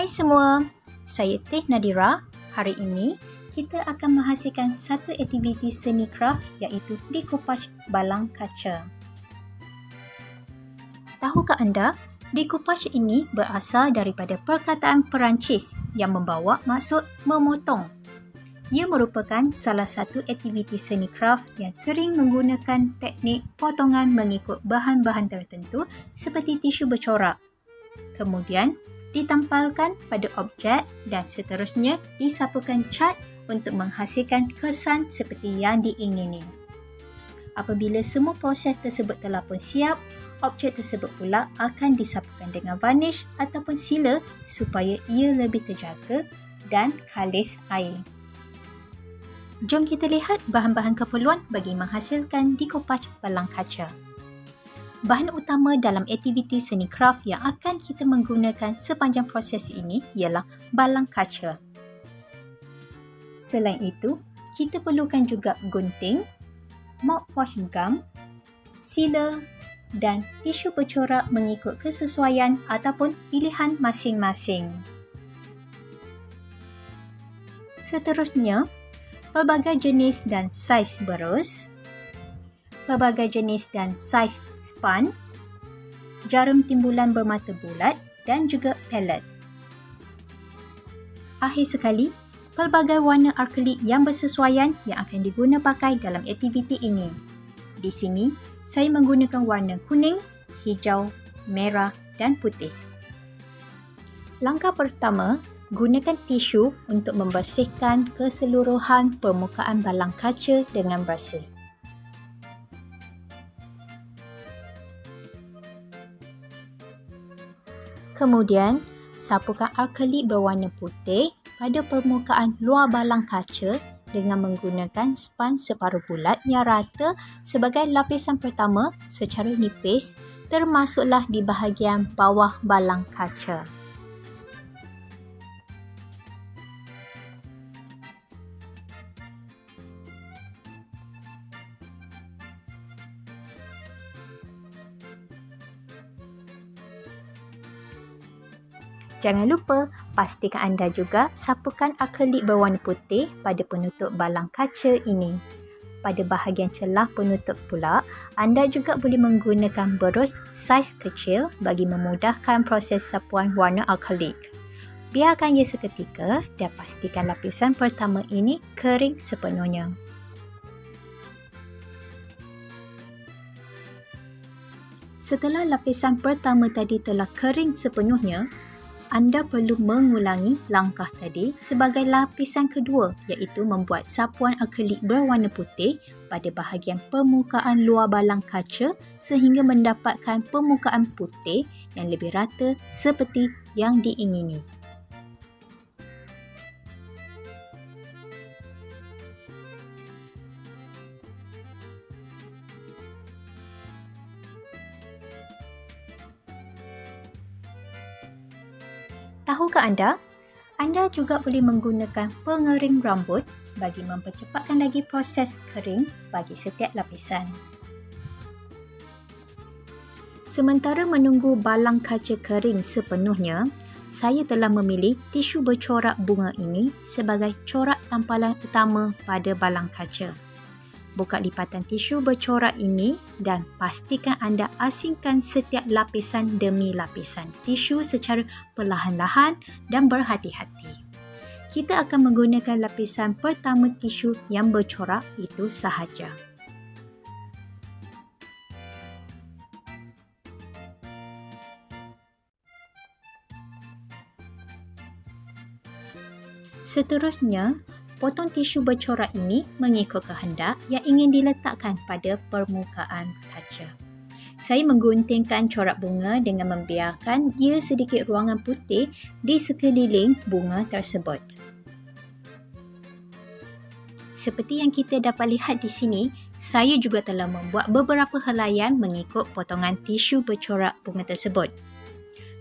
Hai semua, saya Teh Nadira. Hari ini kita akan menghasilkan satu aktiviti seni kraft iaitu decoupage balang kaca. Tahukah anda, decoupage ini berasal daripada perkataan Perancis yang membawa maksud memotong. Ia merupakan salah satu aktiviti seni kraft yang sering menggunakan teknik potongan mengikut bahan-bahan tertentu seperti tisu bercorak. Kemudian, ditampalkan pada objek dan seterusnya disapukan cat untuk menghasilkan kesan seperti yang diingini. Apabila semua proses tersebut telah pun siap, objek tersebut pula akan disapukan dengan varnish ataupun sealer supaya ia lebih terjaga dan kalis air. Jom kita lihat bahan-bahan keperluan bagi menghasilkan decoupage balang kaca. Bahan utama dalam aktiviti seni kraft yang akan kita menggunakan sepanjang proses ini ialah balang kaca. Selain itu, kita perlukan juga gunting, mouthwash gum, sealer dan tisu bercorak mengikut kesesuaian ataupun pilihan masing-masing. Seterusnya, pelbagai jenis dan saiz berus, pelbagai jenis dan saiz span, jarum timbulan bermata bulat dan juga palette. Akhir sekali, pelbagai warna akrilik yang bersesuaian yang akan diguna pakai dalam aktiviti ini. Di sini, saya menggunakan warna kuning, hijau, merah dan putih. Langkah pertama, gunakan tisu untuk membersihkan keseluruhan permukaan balang kaca dengan bersih. Kemudian, sapukan akrilik berwarna putih pada permukaan luar balang kaca dengan menggunakan span separuh bulat yang rata sebagai lapisan pertama secara nipis, termasuklah di bahagian bawah balang kaca. Jangan lupa, pastikan anda juga sapukan akrilik berwarna putih pada penutup balang kaca ini. Pada bahagian celah penutup pula, anda juga boleh menggunakan berus saiz kecil bagi memudahkan proses sapuan warna akrilik. Biarkan ia seketika dan pastikan lapisan pertama ini kering sepenuhnya. Setelah lapisan pertama tadi telah kering sepenuhnya, anda perlu mengulangi langkah tadi sebagai lapisan kedua iaitu membuat sapuan akrilik berwarna putih pada bahagian permukaan luar balang kaca sehingga mendapatkan permukaan putih yang lebih rata seperti yang diingini. Tahukah anda? Anda juga boleh menggunakan pengering rambut bagi mempercepatkan lagi proses kering bagi setiap lapisan. Sementara menunggu balang kaca kering sepenuhnya, saya telah memilih tisu bercorak bunga ini sebagai corak tampalan utama pada balang kaca. Buka lipatan tisu bercorak ini dan pastikan anda asingkan setiap lapisan demi lapisan tisu secara perlahan-lahan dan berhati-hati. Kita akan menggunakan lapisan pertama tisu yang bercorak itu sahaja. Seterusnya, potong tisu bercorak ini mengikut kehendak yang ingin diletakkan pada permukaan kaca. Saya mengguntingkan corak bunga dengan membiarkan ia sedikit ruangan putih di sekeliling bunga tersebut. Seperti yang kita dapat lihat di sini, saya juga telah membuat beberapa helaian mengikut potongan tisu bercorak bunga tersebut.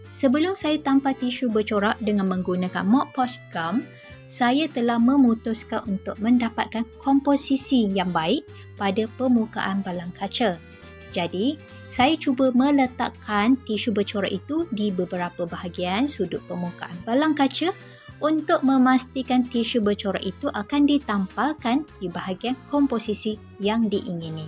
Sebelum saya tampal tisu bercorak dengan menggunakan mouthwash gum, saya telah memutuskan untuk mendapatkan komposisi yang baik pada permukaan balang kaca. Jadi, Saya cuba meletakkan tisu bercorak itu di beberapa bahagian sudut permukaan balang kaca untuk memastikan tisu bercorak itu akan ditampalkan di bahagian komposisi yang diingini.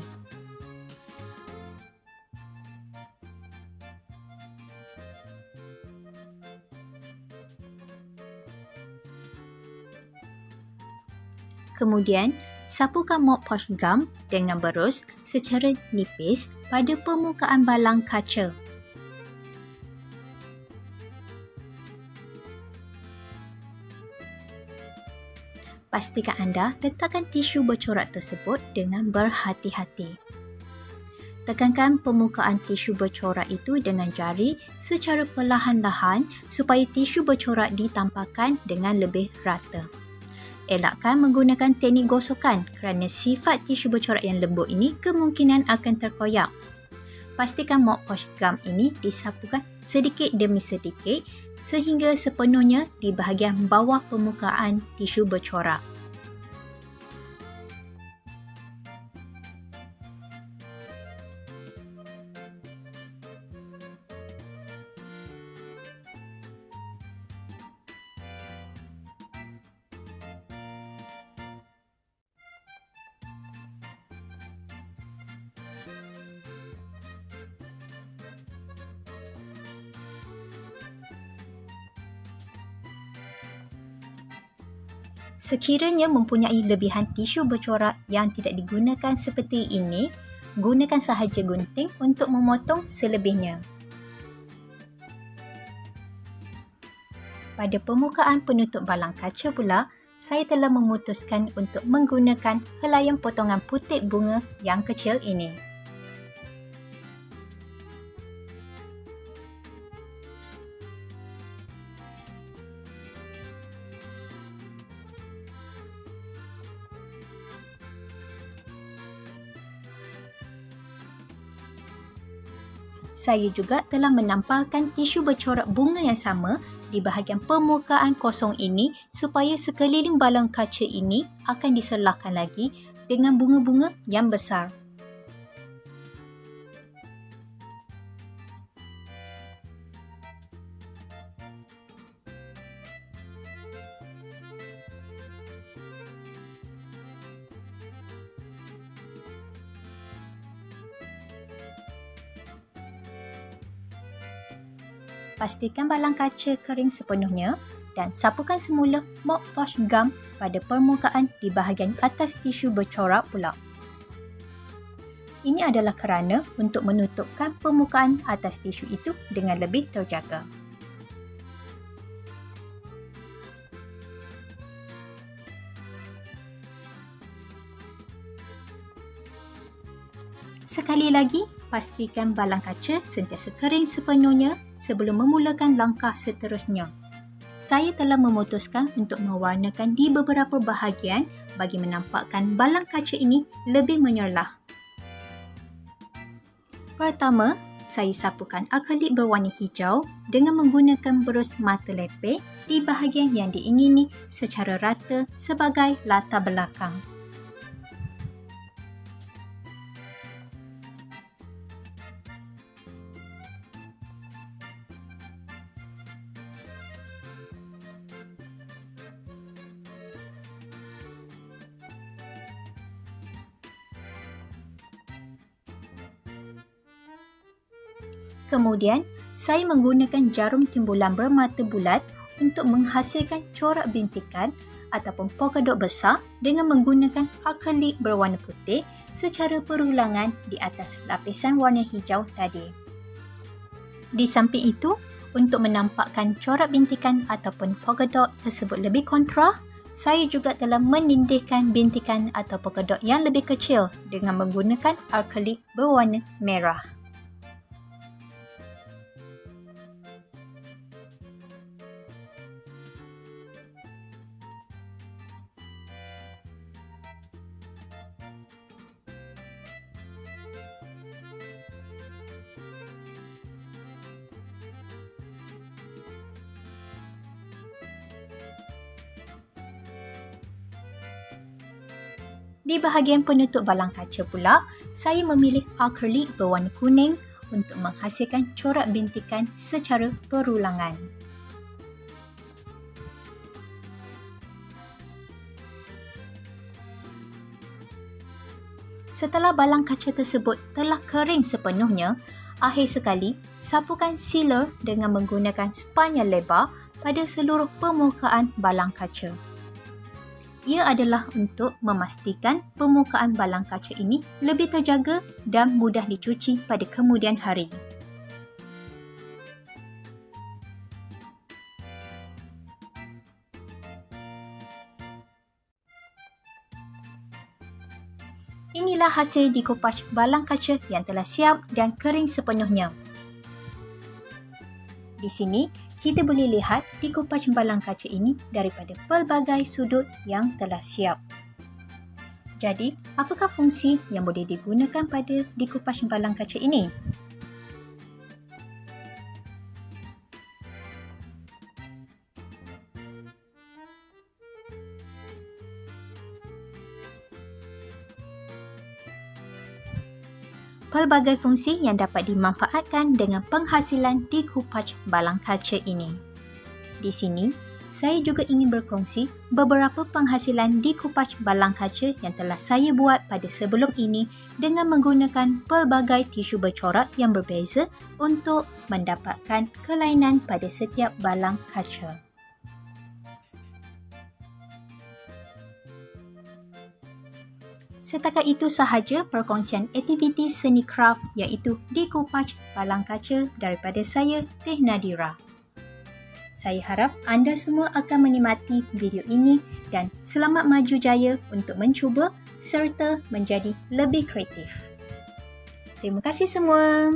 Kemudian, sapukan mop wash gum dengan berus secara nipis pada permukaan balang kaca. Pastikan anda letakkan tisu bercorak tersebut dengan berhati-hati. Tekankan permukaan tisu bercorak itu dengan jari secara perlahan-lahan supaya tisu bercorak ditampakkan dengan lebih rata. Elakkan menggunakan teknik gosokan kerana sifat tisu bercorak yang lembut ini kemungkinan akan terkoyak. Pastikan mop wash gum ini disapukan sedikit demi sedikit sehingga sepenuhnya di bahagian bawah permukaan tisu bercorak. Sekiranya mempunyai lebihan tisu bercorak yang tidak digunakan seperti ini, gunakan sahaja gunting untuk memotong selebihnya. Pada permukaan penutup balang kaca pula, saya telah memutuskan untuk menggunakan helaian potongan putik bunga yang kecil ini. Saya juga telah menampalkan tisu bercorak bunga yang sama di bahagian permukaan kosong ini supaya sekeliling balang kaca ini akan diserlahkan lagi dengan bunga-bunga yang besar. Pastikan balang kaca kering sepenuhnya dan sapukan semula mop wash gum pada permukaan di bahagian atas tisu bercorak pula. Ini adalah kerana untuk menutupkan permukaan atas tisu itu dengan lebih terjaga. Sekali lagi, pastikan balang kaca sentiasa kering sepenuhnya sebelum memulakan langkah seterusnya. Saya telah memutuskan untuk mewarnakan di beberapa bahagian bagi menampakkan balang kaca ini lebih menyerlah. Pertama, saya sapukan akrilik berwarna hijau dengan menggunakan berus mata lepeh di bahagian yang diingini secara rata sebagai latar belakang. Kemudian, saya menggunakan jarum timbulan bermata bulat untuk menghasilkan corak bintikan ataupun polka dot besar dengan menggunakan akrilik berwarna putih secara perulangan di atas lapisan warna hijau tadi. Di samping itu, untuk menampakkan corak bintikan ataupun polka dot tersebut lebih kontra, saya juga telah menindihkan bintikan atau polka dot yang lebih kecil dengan menggunakan akrilik berwarna merah. Di bahagian penutup balang kaca pula, saya memilih akrilik berwarna kuning untuk menghasilkan corak bintikan secara berulangan. Setelah balang kaca tersebut telah kering sepenuhnya, akhir sekali sapukan sealer dengan menggunakan span yang lebar pada seluruh permukaan balang kaca. Ia adalah untuk memastikan permukaan balang kaca ini lebih terjaga dan mudah dicuci pada kemudian hari. Inilah hasil decoupage balang kaca yang telah siap dan kering sepenuhnya. Di sini, kita boleh lihat decoupage balang kaca ini daripada pelbagai sudut yang telah siap. Jadi, apakah fungsi yang boleh digunakan pada decoupage balang kaca ini? Pelbagai fungsi yang dapat dimanfaatkan dengan penghasilan decoupage balang kaca ini. Di sini, saya juga ingin berkongsi beberapa penghasilan decoupage balang kaca yang telah saya buat pada sebelum ini dengan menggunakan pelbagai tisu bercorak yang berbeza untuk mendapatkan kelainan pada setiap balang kaca. Setakat itu sahaja perkongsian aktiviti seni kraft iaitu decoupage balang kaca daripada saya, Teh Nadira. Saya harap anda semua akan menikmati video ini dan selamat maju jaya untuk mencuba serta menjadi lebih kreatif. Terima kasih semua.